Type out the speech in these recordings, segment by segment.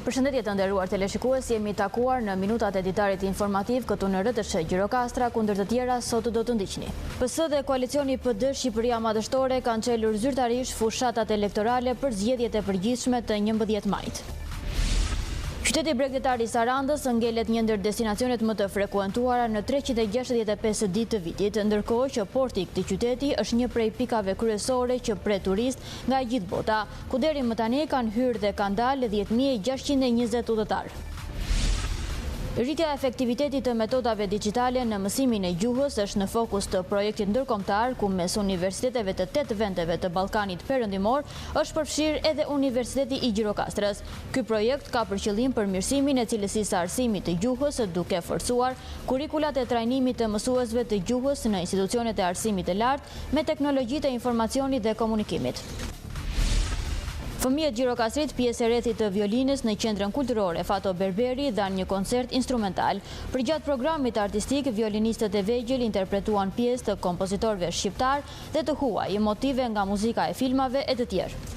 Përshëndetje të nderuar teleshikues, jemi takuar në minutat e ditarit informativ këtu në RTS Gjirokastra, kundër të tjera sot do të ndiqni. PS dhe koalicioni PD Shqipëria Madhështore kanë çelur zyrtarisht fushatat elektorale për zgjedhjet e përgjithshme të 11 majit. Qyteti bregdetar i Sarandës ngelet një ndër destinacionet më të frekuentuara në 365 ditë të vitit, ndërkohë që porti i këtij qyteti është një prej pikave kryesore që pret turist nga gjithë bota, ku deri më tani kanë hyrë dhe kanë dalë 10.620 udhëtarë. Rritja e efektivitetit të metodave digjitale në mësimin e gjuhës është në fokus të projektit ndërkombëtar, ku mes universiteteve të 8 vendeve të Ballkanit Perëndimor është përfshirë edhe Universiteti i Gjirokastrës. Ky projekt ka për qëllim përmirësimin e cilësisë së arsimit të gjuhës, duke forcuar kurrikulat e trajnimit të mësuesve të gjuhës në institucionet e arsimit të lartë me teknologjitë e informacionit dhe komunikimit. Fëmijët Gjirokastrit, pjesë e rrethit të violinës në qendrën kulturore Fato Berberi dhanë një koncert instrumental. Përgjatë programit artistik, violinistët e vegjël interpretuan pjesë të kompozitorëve shqiptar dhe të huaj, motive nga muzika e filmave e të tjerë.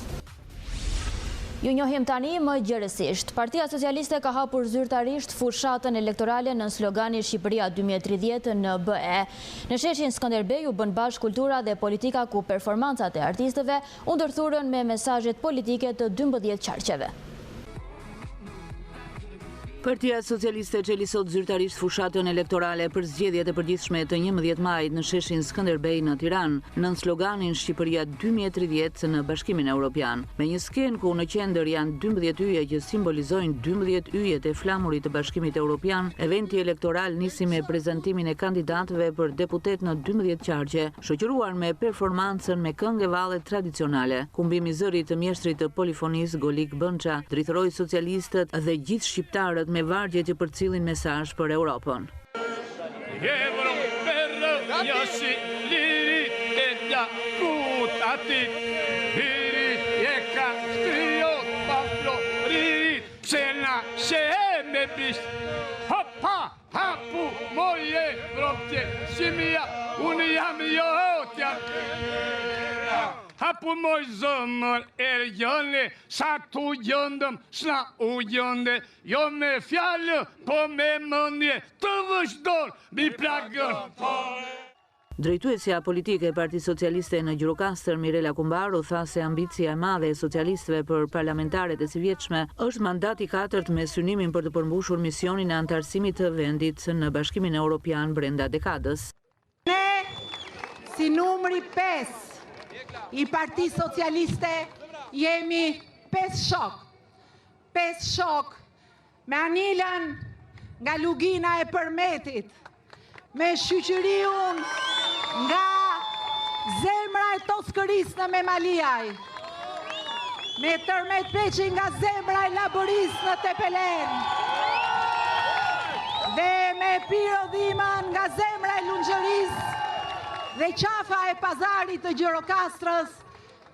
Ju njohim tani më gjerësisht. Partia Socialiste ka hapur zyrtarisht fushatën elektorale në sloganin Shqipëria 2030 në BE. Në sheshin Skënderbej u bën bashkë kultura dhe politika, ku performancat e artistëve u ndërthurën me mesazhet politike të 12 qarqeve. Partia Socialiste çeli sot zyrtarisht fushatën elektorale për zgjedhjet e përgjithshme të 11 majit në sheshin Skënderbej në Tiranë, nën sloganin Shqipëria 2030 në Bashkimin Evropian. Me një skenë ku në qendër janë 12 yje që simbolizojnë 12 yjet e flamurit të Bashkimit Evropian, eventi elektoral nisi me prezantimin e kandidatëve për deputet në 12 qarqe, shoqëruar me performancën me këngë valle tradicionale. Kumbimi i zërit të mjeshtrit të polifonisë Golik Bënça drejtoroi socialistët dhe gjithë shqiptarët me vargje që përcjellin mesazh për Europën. Hapu moj zëmër ergjone, sa tu gjëndëm, s'na u gjënde, jo me fjallë, po me mëndje, të vëshdor, bi plagën. Drejtuesja politike e Partisë Socialiste në Gjirokastër, Mirela Kumbaru, tha se ambicia e madhe e socialistëve për parlamentaret e sivjetshme është mandati 4 me synimin për të përmbushur misionin e antarësimit të vendit në Bashkimin Evropian brenda dekadës. Ne, si numri 5 i Partisë Socialiste, jemi 5 shok. 5 shok me Anilën nga Lugina e Përmetit, me Shqyqyriun nga zemra e Toskëris në Memaliaj, me Tërmet Peqi nga zemra e Laboris në Tepelen, dhe me Piro Dhiman nga zemra e Lungjëris dhe qafa e pazarit të Gjirokastrës,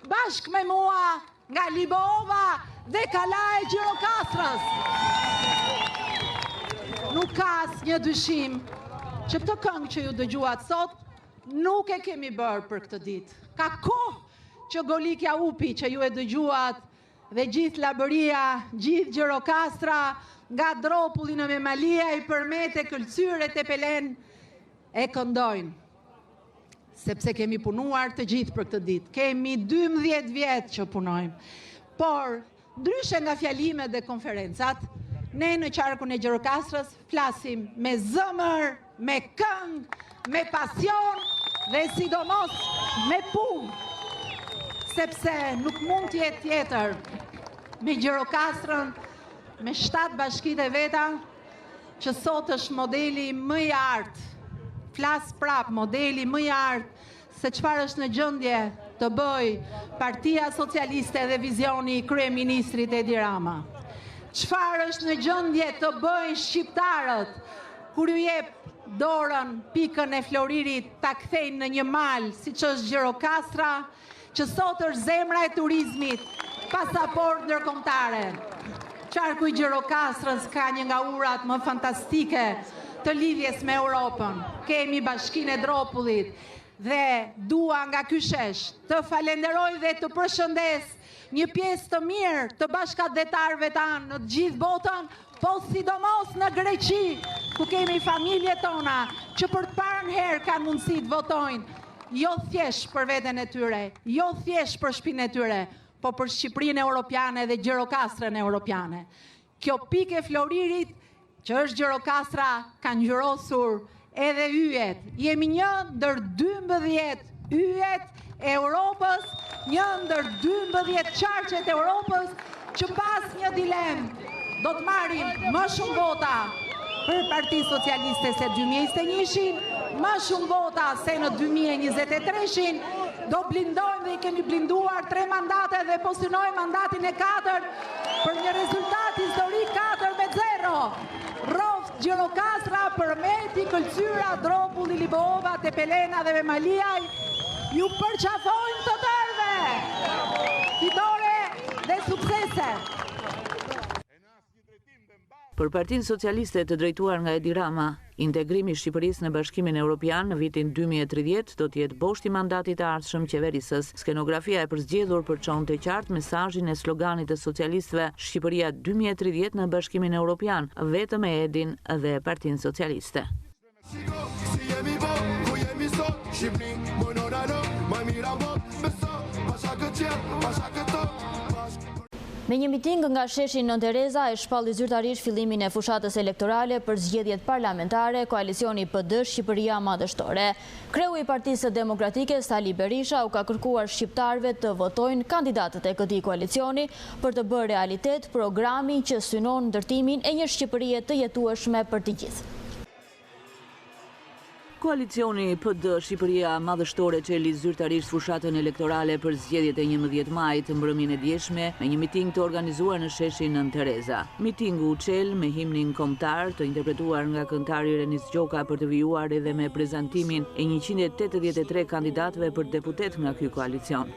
bashkë me mua nga Libova dhe Kala e Gjirokastrës. Nuk ka asnjë dyshim që këtë këngë që ju dëgjuat sot, nuk e kemi bërë për këtë ditë. Ka kohë që Golikja Upi që ju e dëgjuat dhe gjithë Labëria, gjithë Gjirokastra, nga Dropulli në Memalia, i Përmete, Këlqyre, Tepelen, e këndojnë. Sepse kemi punuar të gjithë për këtë ditë. Kemi 12 vjetë që punojmë. Por, ndryshe nga fjalimet dhe konferencat, ne në qarkun e Gjirokastrës flasim me zëmër, me këngë, me pasion dhe sidomos me punë. Sepse nuk mund të jetë tjetër me Gjirokastrën, me 7 bashkitë e veta, që sot është modeli më i artë. Flas prap modeli më i artë se çfarë është në gjendje të bëj Partia Socialiste dhe vizioni i kryeministrit Edi Rama. Çfarë është në gjendje të bëjnë shqiptarët kur ju jep dorën pikën e Floririt ta kthejnë në një mal siç është Gjirokastra, që sot është zemra e turizmit, pasaport ndërkombëtare. Qarku i Gjirokastrës ka një nga urat më fantastike të lidhjes me Europën. Kemi Bashkinë e Dropullit, Dhe dua nga ky shesh të falenderoj dhe të përshëndes një pjesë të mirë të bashkëdhetarëve tanë në gjithë botën, po sidomos në Greqi, ku kemi familjet tona që për të parën herë kanë mundësi të votojnë, jo thjesht për veten e tyre, jo thjesht për shtëpinë e tyre, po për Shqipërinë Europiane dhe Gjirokastrën Europiane. Kjo pikë e Floririt, që është Gjirokastra, ka ngjyrosur edhe yjet. Jemi një ndër 12 yjet e Europës, një ndër 12 qarqet e Europës, që pas një dilemë do të marrim më shumë vota për Partinë Socialiste se 2021-shin, më shumë vota se në 2023-shin, do blindojmë dhe i kemi blinduar 3 mandate dhe po synojmë mandatin e 4 për një rezultat historik 4-0. Roft, Gjirokastra, Përmeti, Këlqyra, Dropulli, Liboova, Tepelena dhe Vemaliaj ju përqafojnë të tërve. Fitore dhe suksese. Për Partinë Socialiste të drejtuar nga Edi Rama, integrimi i Shqipërisë në Bashkimin Evropian në vitin 2030 do të jetë boshti mandatit të ardhshëm qeverisës. Skenografia e përzgjedhur përçon të qartë mesazhin e sloganit të socialistëve Shqipëria 2030 në Bashkimin Evropian, vetëm me Edin dhe Partinë Socialiste. Me një miting nga sheshi Nën Tereza e shpalli zyrtarisht fillimin e fushatës elektorale për zgjedhjet parlamentare, koalicioni PD Shqipëria Madhështore. Kreu i Partisë Demokratike Sali Berisha u ka kërkuar shqiptarëve të votojnë kandidatët e këtij koalicioni për të bërë realitet programin që synon ndërtimin e një Shqipërie të jetueshme për të gjithë. Koalicioni PD Shqipëria Madhështore çeli zyrtarisht fushatën elektorale për zgjedhjet e 11 majit mbrëmjen e djeshme me një miting të organizuar në sheshin Nën Tereza. Mitingu u çel me himnin kombëtar të interpretuar nga këngëtari Renis Gjoka për të vijuar edhe me prezantimin e 183 kandidatëve për deputet nga ky koalicion.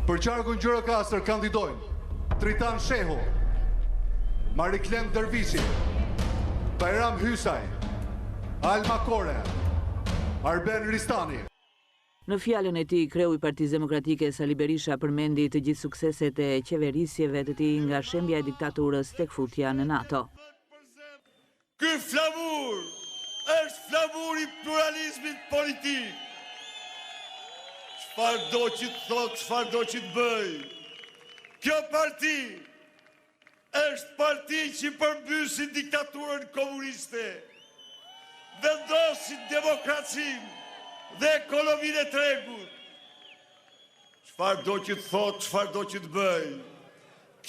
Për qarkun Gjirokastër kandidojnë Tritan Shehu, Mariklem Dervishi, Bajram Hysaj, Alma Kore, Arben Ristani. Në fjalën e tij, kreu i Partisë Demokratike Sali Berisha përmendi të gjithë sukseset e qeverisjeve të tij nga shembja e diktaturës tek futja në NATO. Ky flamur është flamuri i pluralizmit politik. Çfarë do që të thotë, çfarë do që të bëj. Kjo parti është parti që përmbysin diktaturën komuniste, vendosin demokracinë dhe ekonominë e tregut. Çfarë do që të thotë, çfarë do që të bëj.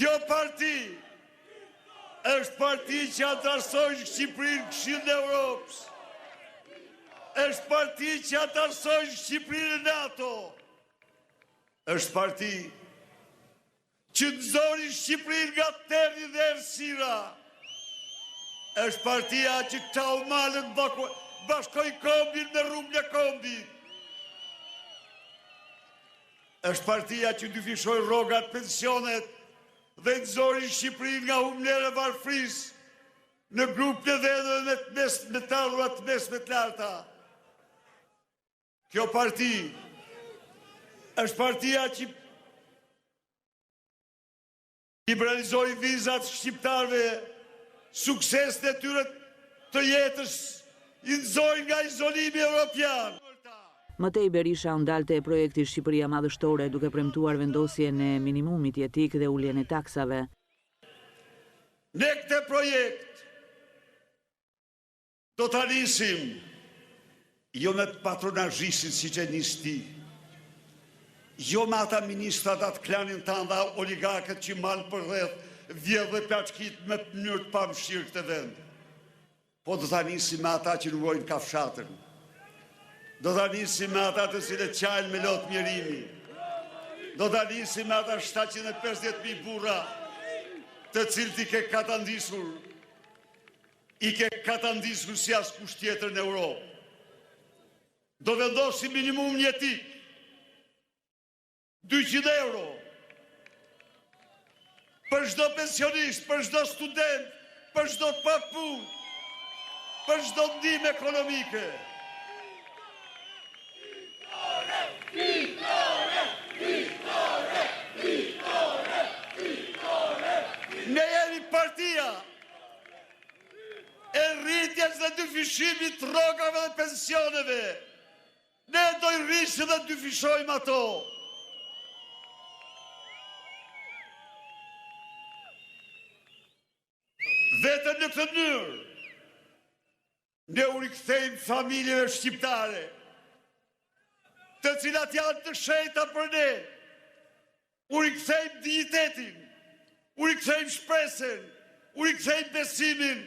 Kjo parti është parti që antarësojnë Shqipërinë në Këshillin e Europës. Është parti që antarësojnë Shqipërinë në NATO. Është parti që nxori Shqipërinë nga terri dhe errësira. Është partia që çau malën bashkoi kombin me rrugën e kombit. Është partia që dyfishoi rrogat, pensionet dhe nxori Shqipërinë nga humnera e varfërisë në grupin e vedhëve me të ardhurat të mesme të larta. Kjo parti është partia që liberalizoi vizat shqiptarëve, suksesin e tyre të jetës i nxori nga izolimi evropian. Mëtej Berisha u ndalte projekti Shqipëria Madhështore duke premtuar vendosjen e minimumit jetik dhe uljen e taksave. Ne këtë projekt do ta nisim jo me patronazhistin siç e nis ti. Jo me ata ministrat atë klanin tanë dhe oligarkët që malë për rreth, vjedh dhe plaçkit me mënyrë të pamëshirë këtë vend. Po do ta nisim me ata që ruajnë kafshatën. Do ta nisim me ata të cilët qajnë me lotë mjerimi. Do ta nisim me ata 750.000 burra të cilët i ke katandisur. I ke katandisur si askush tjetër në Europë. Do vendosim minimum jetik. 200 euro. për çdo pensionist, për çdo student, për çdo të papunë, për çdo ndihmë ekonomike. Ne jemi partia e rritjes dhe dyfishimit të rrogave dhe pensioneve. Ne do i rrisim dhe dyfishojmë ato. Vetëm në këtë mënyrë, ne u rikthejmë familjeve shqiptare, të cilat janë të shenjta për ne. U rikthejmë dignitetin, u rikthejmë shpresën, u rikthejmë besimin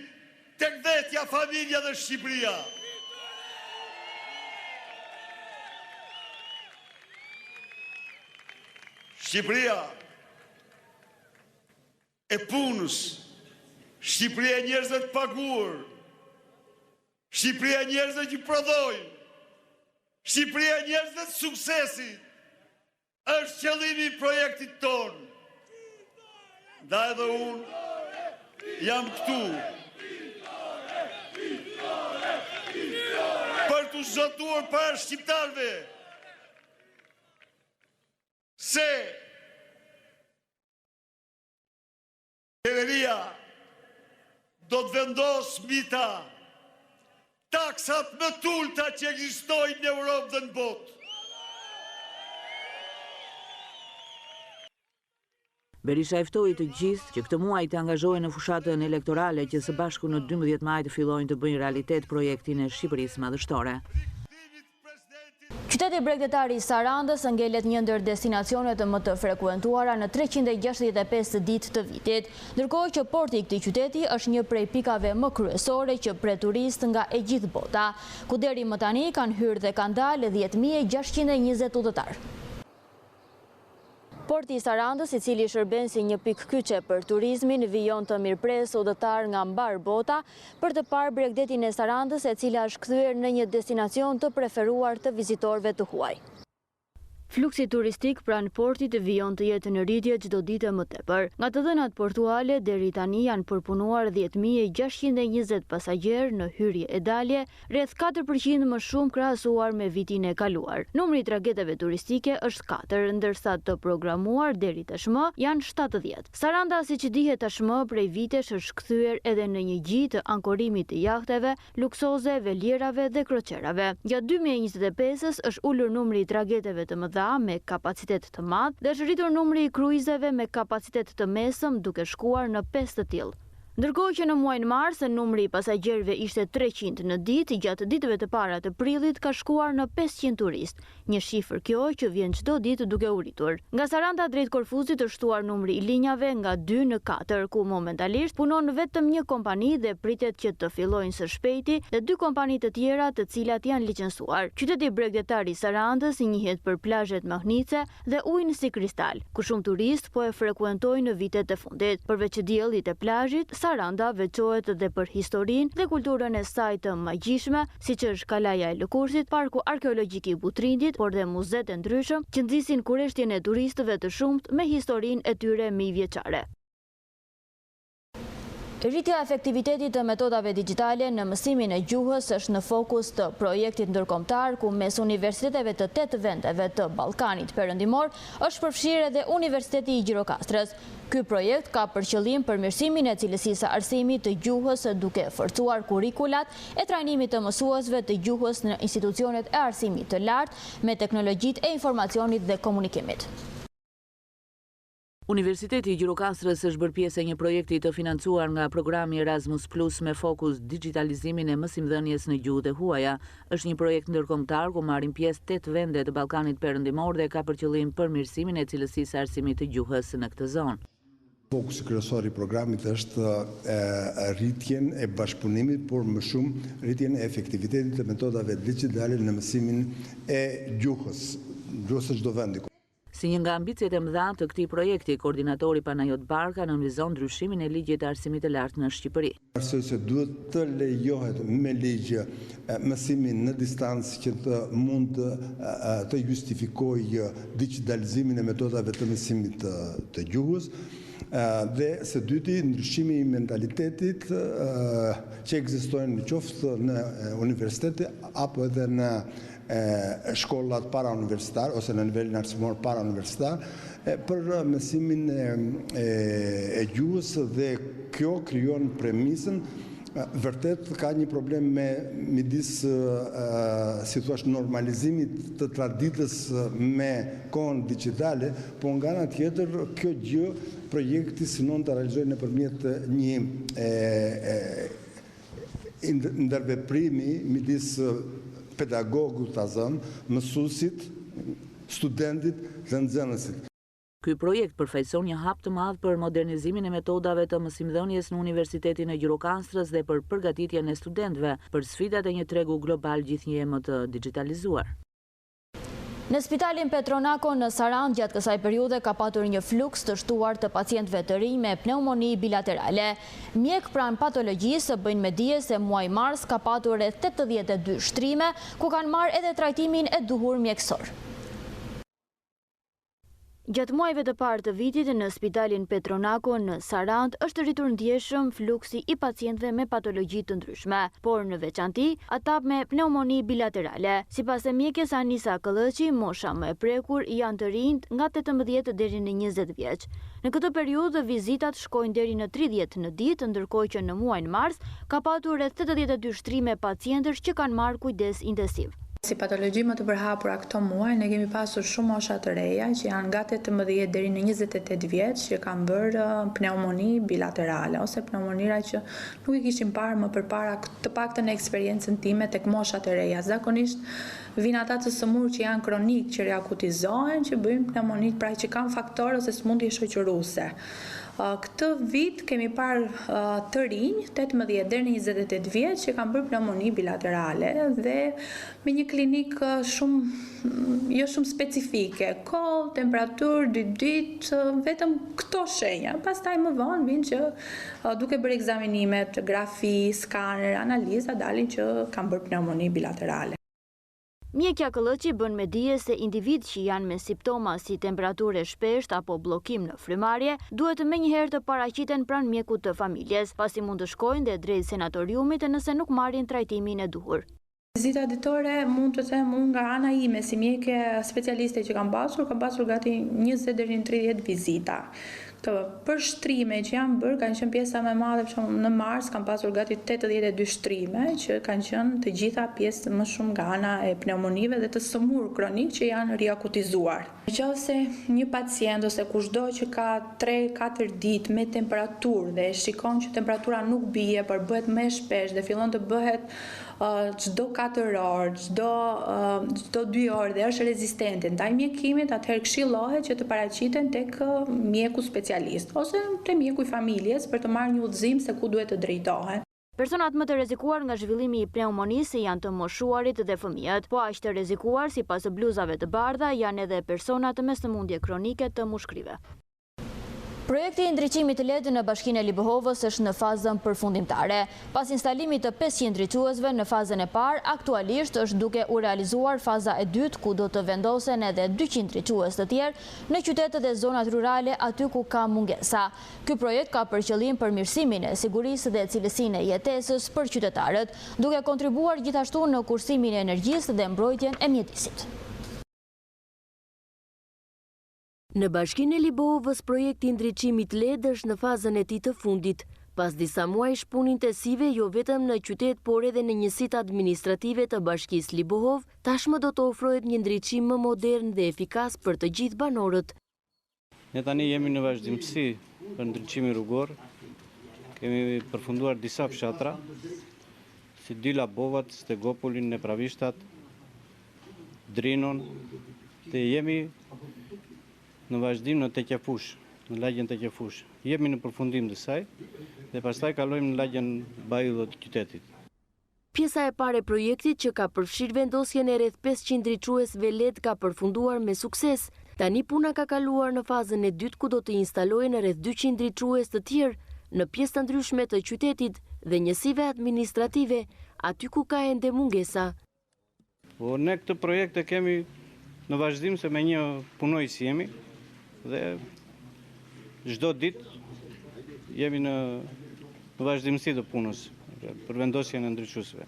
tek vetja, familja dhe Shqipëria. Shqipëria e punës, Shqipëria e njerëzve të paguar, Shqipëria e njerëzve që prodhojnë, Shqipëria e njerëzve të suksesit, është qëllimi i projektit tonë. Da edhe unë jam këtu për të zotuar para shqiptarve se qeveria do të vendosë mbi ta taksat më të ulta që ekzistojnë në Europë dhe në botë. Berisha eftoi të gjithë që këtë muaj të angazhohen në fushatën elektorale që së bashku në 12 maj të fillojnë të bëjnë realitet projektin e Shqipërisë madhështore. Qyteti bregdetar i Sarandës ngelet një ndër destinacionet më të frekuentuara në 365 ditë të vitit, ndërkohë që porti i këtij qyteti është një prej pikave më kryesore që pret turistë nga e gjithë bota, ku deri më tani kanë hyrë dhe kanë dalë 10.620 udhëtar. Porti i Sarandës, i cili shërben si një pikë kyçe për turizmin, vijon të mirëpresë udhëtar nga mbar bota për të parë bregdetin e Sarandës, e cila është kthyer në një destinacion të preferuar të vizitorëve të huaj. Fluksi turistik pranë portit vijon të jetë në rritje çdo ditë më tepër. Nga të dhënat portuale, deri tani janë përpunuar 10.620 pasagjerë në hyrje e dalje, rreth 4% më shumë krahasuar me vitin e kaluar. Numri i tragedeve turistike është 4, ndërsa të programuar deri tashmë janë 70. Saranda, siç dihet tashmë, prej vitesh është kthyer edhe në një gjë të ankorimit të jahteve, luksoze, velierave dhe kroqerave. Gjatë 2025-s është ulur numri i tragedeve të mëdha me kapacitet të madh dhe është rritur numri i kruizeve me kapacitet të mesëm, duke shkuar në 5 të tillë. Ndërkohë që në muajin mars numri i pasagjerëve ishte 300 në ditë, gjatë ditëve të para të prillit ka shkuar në 500 turist, një shifër kjo që vjen çdo ditë duke u rritur. Nga Saranda drejt Korfuzit është shtuar numri i linjave nga 2 në 4, ku momentalisht punon vetëm një kompani dhe pritet që të fillojnë së shpejti dhe 2 kompani të tjera të cilat janë licencuar. Qyteti bregdetar i Sarandës njihet për plazhet mahnice dhe ujin si kristal, ku shumë turist po e frekuentojnë në vitet e fundit. Përveç diellit e plazhit, Saranda veçohet edhe për historinë dhe kulturën e saj të magjishme, siç është Kalaja e Lëkursit, parku arkeologjik i Butrindit, por dhe muzetë e ndryshëm që nxisin kurreshtjen e turistëve të shumtë me historinë e tyre mijëvjeçare. Rritja e efektivitetit të metodave digjitale në mësimin e gjuhës është në fokus të projektit ndërkombëtar, ku mes universiteteve të 8 vendeve të Ballkanit Perëndimor është përfshirë edhe Universiteti i Gjirokastrës. Ky projekt ka për qëllim përmirësimin e cilësisë së arsimit të gjuhës, duke forcuar kurrikulat e trajnimit të mësuesve të gjuhës në institucionet e arsimit të lartë me teknologjitë e informacionit dhe komunikimit. Universiteti i Gjirokastrës është bërë pjesë e një projekti të financuar nga programi Erasmus Plus me fokus digitalizimin e mësimdhënies në gjuhët e huaja. Është një projekt ndërkombëtar ku marrin pjesë 8 vende të Ballkanit Perëndimor dhe ka për qëllim përmirësimin e cilësisë së arsimit të gjuhës në këtë zonë. Fokusi kryesor i programit është rritjen e bashkëpunimit, por më shumë rritjen e efektivitetit të metodave digjitale në mësimin e gjuhës së çdo vendi. Si një nga ambicjet e mëdha të këtij projekti, koordinatori Panajot Barka nënvizon ndryshimin e ligjit të arsimit të lartë në Shqipëri. Arsye se duhet të lejohet me ligj mësimin në distancë që të mund të justifikojë digitalizimin e metodave të mësimit të gjuhës. Dhe së dyti, ndryshimi i mentalitetit që ekzistojnë në qoftë në universitete apo edhe në shkollat para universitar ose në nivelin arsimor para universitar për mësimin e gjuhës dhe kjo krijon premisën. Vërtet ka një problem midis si thua normalizimit të traditës me kohën digjitale, po nga ana tjetër kjo gjë projekti synon të realizojë nëpërmjet një ndërveprimi midis pedagogut ta zënë, mësuesit, studentit dhe nxënësit. Ky projekt përfaqëson një hap të madh për modernizimin e metodave të mësimdhënies në Universitetin e Gjirokastrës dhe për përgatitjen e studentëve për sfidat e një tregu global gjithnjë më të digjitalizuar. Në spitalin Petronako në Sarandë gjatë kësaj periudhe ka patur një fluks të shtuar të pacientëve të rinj me pneumoni bilaterale. Mjek pranë patologjisë së bëjnë me dije se muaj mars ka patur rreth 82 shtrime ku kanë marrë edhe trajtimin e duhur mjekësor. Gjatë muajve të parë të vitit në spitalin Petronako në Sarandë është rritur ndjeshëm fluksi i pacientëve me patologji të ndryshme, por në veçanti ata me pneumoni bilaterale. Sipas e mjekes Anisa Këllëqi, mosha më e prekur janë të rinjt nga 18 deri në 20 vjeç. Në këtë periudhë vizitat shkojnë deri në 30 në ditë, ndërkohë që në muajin mars ka patur rreth 82 shtrime pacientësh që kanë marrë kujdes intensiv. Si patologji më të përhapura këto muaj, ne kemi pasur shumë mosha të reja që janë nga 18 deri në 28 vjeç që kanë bërë pneumoni bilaterale ose pneumonira që nuk i kishim parë më përpara, të paktën në eksperiencën time tek moshat e reja. Zakonisht vinë ata të sëmurë që janë kronik, që reakutizohen, që bëjnë pneumoni, pra që kanë faktor ose smundje shoqëruese. Këtë vit kemi parë të rinj, 18 deri në 28 vjeç, që kanë bërë pneumoni bilaterale dhe me një klinik jo shumë specifike, kohë, temperaturë, ditë, vetëm këto shenja. Pastaj më vonë vinë që duke bërë ekzaminimet, grafi, skaner, analiza, dalin që kanë bërë pneumoni bilaterale. Mjekja Këllëqi bën me dije se individ që janë me simptoma si temperaturë e shpesht apo bllokim në frymarrje duhet menjëherë të paraqiten pranë mjekut të familjes, pasi mund të shkojnë dhe drejt sanatoriumit nëse nuk marrin trajtimin e duhur. Vizita ditore mund të them unë nga ana ime si mjeke specialiste që kam pasur gati 20 deri në 30 vizita. Për shtrime që janë bërë, kanë qenë pjesa më e madhe, për shembull në mars kanë pasur gati 82 shtrime, që kanë qenë të gjitha pjesë më shumë nga ana e pneumonive dhe të sëmurë kronik që janë riakutizuar. Nëse një pacient ose kushdo që ka 3-4 ditë me temperaturë dhe shikon që temperatura nuk bie, por bëhet më e shpeshtë dhe fillon të bëhet çdo 4 orë, çdo 2 orë dhe është rezistente ndaj mjekimit, atëherë këshillohet që të paraqiten tek mjeku specialist ose te mjeku i familjes për të marrë një udhëzim se ku duhet të drejtohen. Personat më të rrezikuar nga zhvillimi i pneumonisë janë të moshuarit dhe fëmijët, po aq të rrezikuar sipas bluzave të bardha janë edhe personat me sëmundje kronike të mushkrive. Projekti i ndriçimit të LED në Bashkinë e Libohovës është në fazën përfundimtare. Pas instalimit të 500 ndriçuesve në fazën e parë, aktualisht është duke u realizuar faza e dytë ku do të vendosen edhe 200 ndriçues të tjerë në qytetet dhe zonat rurale aty ku ka mungesa. Ky projekt ka për qëllim përmirësimin e sigurisë dhe cilësinë e jetesës për qytetarët, duke kontribuar gjithashtu në kursimin e energjisë dhe mbrojtjen e mjedisit. Në Bashkinë e Libohovës, projekti i ndriçimit LED është në fazën e tij të fundit. Pas disa muajsh punë intensive jo vetëm në qytet, por edhe në njësitë administrative të Bashkisë Libohov, tashmë do të ofrohet një ndriçim më modern dhe efikas për të gjithë banorët. Ne tani jemi në vazhdimsi për ndriçimin rrugor. Kemi përfunduar disa fshatra, si Dyla Bovat, Stegopolin, Nepravishtat, Drinon, dhe jemi në vazhdim në Teqefush, në lagjen Teqefush. Jemi në përfundim të saj dhe pastaj kalojmë në lagjen Bajull të qytetit. Pjesa e parë e projektit që ka përfshirë vendosjen e rreth 500 ndriçuesve LED ka përfunduar me sukses. Tani puna ka kaluar në fazën e dytë ku do të instalohen rreth 200 ndriçues të tjerë në pjesë të ndryshme të qytetit dhe njësive administrative aty ku ka ende mungesa. Po ne këtë projekt e kemi në vazhdim se me një punojës jemi dhe çdo ditë jemi në vazhdimësi të punës për vendosjen e ndriçuesve.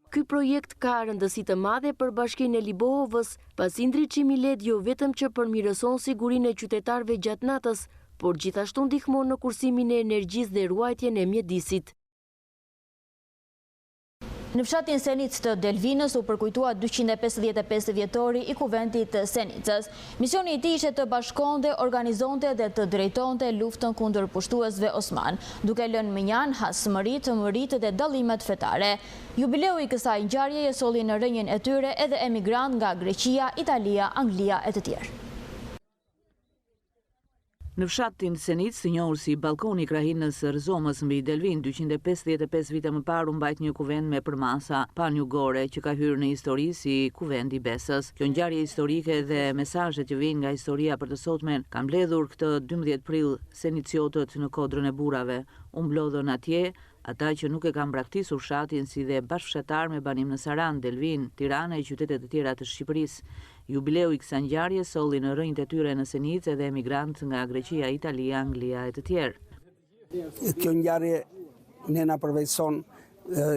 Ky projekt ka rëndësi të madhe për Bashkinë e Libohovës, pasi ndriçimi LED jo vetëm që përmirëson sigurinë e qytetarëve gjatë natës, por gjithashtu ndihmon në kursimin e energjisë dhe ruajtjen e mjedisit. Në fshatin Senic të Delvinës u përkujtua 255 vjetori i kuvendit të Senicës. Misioni i tij ishte të bashkonte, organizonte dhe të drejtonte luftën kundër pushtuesve Osman, duke lënë mënjan hasmëritë, mëritë dhe dallimet fetare. Jubileu i kësaj ngjarjeje solli në rrënjën e tyre edhe emigrant nga Greqia, Italia, Anglia e të tjerë. Në fshatin Senic, të njohur si balkoni i krahinës Rëzomës mbi Delvin, 255 vite më parë u mbajt një kuvend me përmasa panjugore që ka hyrë në histori si kuvendi Besës. Kjo ngjarje historike dhe mesazhet që vijnë nga historia për të sotmen kanë mbledhur këtë 12 prill senicjotët në kodrën e burrave. U mblodhën atje ata që nuk e kanë braktisur fshatin si dhe bashkëfshatar me banim në Saran, Delvin, Tirana e qytetet e tjera të Shqipërisë. Jubileu i kësaj ngjarje solli në rrënjët e tyre në Senicë edhe emigrant nga Greqia, Italia, Anglia e të tjerë. Kjo ngjarje ne na përvejson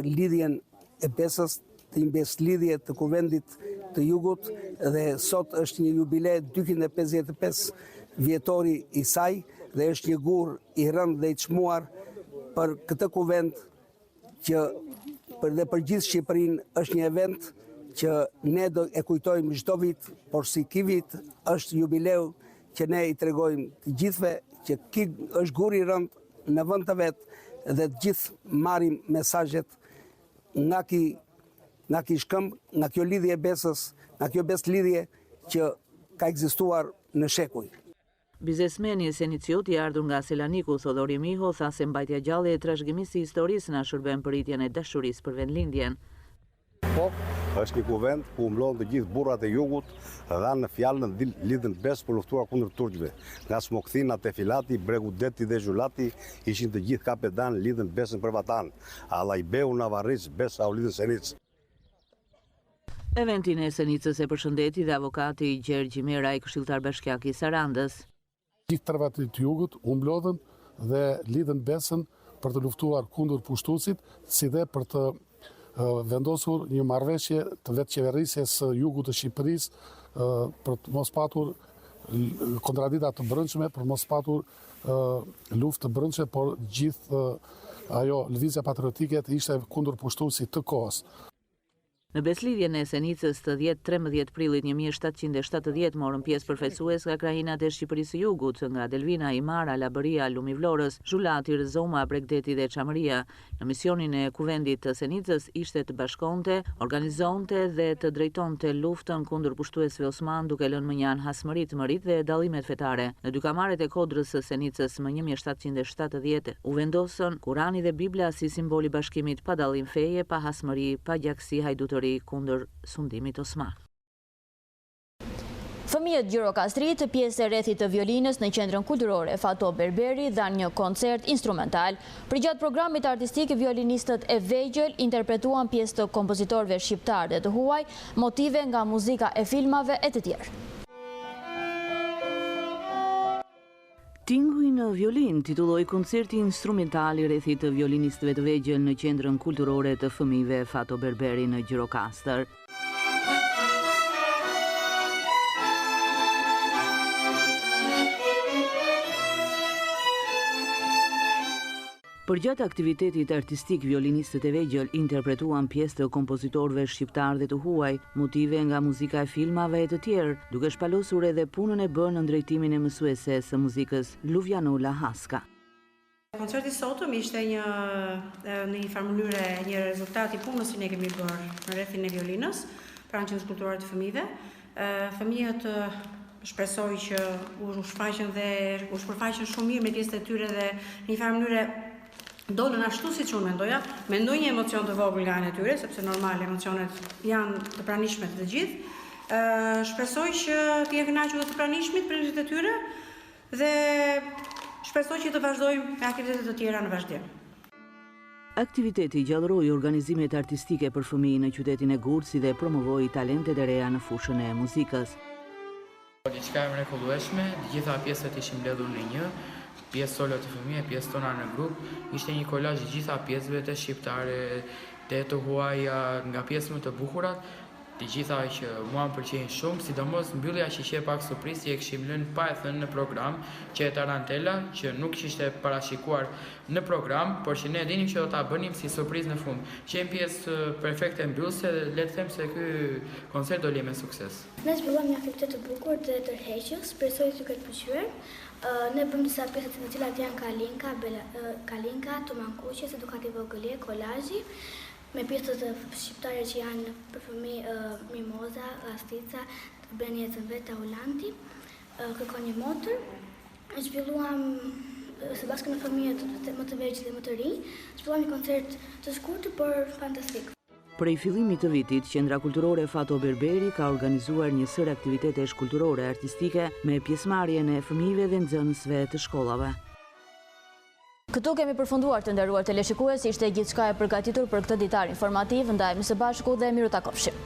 lidhjen e Besës, të një beslidhje të kuvendit të Jugut, dhe sot është një jubile 255 vjetori i saj dhe është një gur i rënd dhe i çmuar për këtë kuvend që për gjithë Shqipërinë është një event që ne do e kujtojmë çdo vit, por si ky vit është jubileu që ne i tregojmë të gjithëve që ky është gur i rënd në vend të vet dhe të gjithë marrim mesazhet nga ky shkëmb, nga kjo lidhje e Besës, nga kjo beslidhje që ka ekzistuar në shekuj. Biznesmeni e Senicjot i ardhur nga Selaniku, Thodori Miho, tha se mbajtja gjallë e trashëgimisë së historisë na shërben për rritjen e dashurisë për vendlindjen. Po, është një kuvend ku mblodhen të gjithë burrat e Jugut dhe në fjalën lidhën Besë për luftuar kundër turqëve. Nga Smokthina te Filati, Bregu Deti dhe Zhulati ishin të gjithë kapetan lidhën Besën për vatan. Allajbeu Navarric, Besa u lidhën Senic. Eventin e Senicës e përshëndeti dhe avokati Gjergj Mera, i këshilltar bashkiak i Sarandës. Gjithë tërvat të Jugut u mblodhen dhe lidhën Besën për të luftuar kundër pushtuesit, si dhe për të vendosur një marrëveshje të vetëqeverisjes së Jugut të Shqipërisë për të mos patur kontradikta të brendshme, për mos patur luftë të brendshme, por gjithë ajo lëvizja patriotike ishte kundër pushtuesit të kohës. Në beslidhjen e Senicës të 10-13 prillit 1770 morën pjesë përfaqësues nga krahinat e Shqipërisë së Jugut, nga Delvina, Imara, Labëria, Lumi Vlorës, Zhulati, Rëzoma, Bregdeti dhe Çamëria. Në misionin e kuvendit të Senicës ishte të bashkonte, organizonte dhe të drejtonte luftën kundër pushtuesve Osman, duke lënë mënjan hasmëritë, mëritë dhe dallimet fetare. Në dykamaret e kodrës së Senicës më 1770 u vendosën Kurani dhe Bibla si simboli bashkimit pa dallim feje, pa hasmëri, pa gjakësi hajdutëri kundër sundimit Osman. Fëmijët Gjirokastrit, pjesë e rrethit të violinës në qendrën kulturore Fato Berberi, dhanë një koncert instrumental. Përgjatë programit artistik, violinistët e vegjël interpretuan pjesë të kompozitorëve shqiptar dhe të huaj, motive nga muzika e filmave e të tjerë. Tinguj në violin titulloi koncerti instrumental i rrethit të violinistëve të vegjël në qendrën kulturore të fëmijëve Fato Berberi në Gjirokastër. Përgjatë aktivitetit artistik, violinistët e vegjël interpretuan pjesë të kompozitorëve shqiptar dhe të huaj, motive nga muzika e filmave e të tjerë, duke shpalosur edhe punën e bërë në drejtimin e mësueses së muzikës Luvjanula Haska. Koncerti sotëm ishte në një farë mënyrë një rezultat i punës që ne kemi bërë në rrethin e violinës, pranë qendrës kulturore të fëmijëve. Fëmijët shpresoj që u shfaqen dhe u shpërfaqen shumë mirë me pjesët e tyre dhe në një farë mënyrë dolën ashtu siç unë mendoja, mendoj një emocion të vogël nga ana e tyre, sepse normal emocionet janë të pranishme të gjithë. Shpresoj që të jenë kënaqur dhe të pranishmit prindërit e tyre dhe shpresoj që të vazhdojmë me aktivitete të tjera në vazhdim. Aktiviteti gjallëroi organizimet artistike për fëmijë në qytetin e Gurësi dhe promovoi talentet e reja në fushën e muzikës. Diçka e mrekullueshme, të gjitha pjesët ishin mbledhur në një. pjesë solo të fëmijë, pjesë tona në grup, ishte një kolazh i gjitha pjesëve të shqiptare, të huaja, nga pjesë më të bukurat, të gjitha që mua më pëlqejnë shumë, sidomos mbyllja që ishte pak surprizë që e kishim lënë pa e thënë në program, që e Tarantela, që nuk ishte parashikuar në program, por që ne dinim që do ta bënim si surprizë në fund. Që një pjesë perfekte mbyllëse, le të them se ky koncert do li me sukses. Ne zhvilluam një aktivitet të bukur dhe tërheqës, shpresoj të ketë pëlqyer. Ne bëm disa pjesë të cilat janë kalinka, tomankuqes, edukativ vogëlie, kolazhi, me pjesët të shqiptare që janë për fëmijë mimoza, lastica, bëni ecën vetë, ulanti, kërkon një motër. Zhvilluam së bashku me fëmijët më të vegjël dhe më të rinj, zhvilluam një koncert të shkurtër por fantastik. Prej fillimit të vitit, Qendra Kulturore Fato Berberi ka organizuar një sër aktivitetesh kulturore artistike me pjesëmarrjen e fëmijëve dhe nxënësve të shkollave. Këtu kemi përfunduar të nderuar teleshikues, ishte gjithçka e përgatitur për këtë ditar informativ, ndajmë së bashku dhe miru takofshim.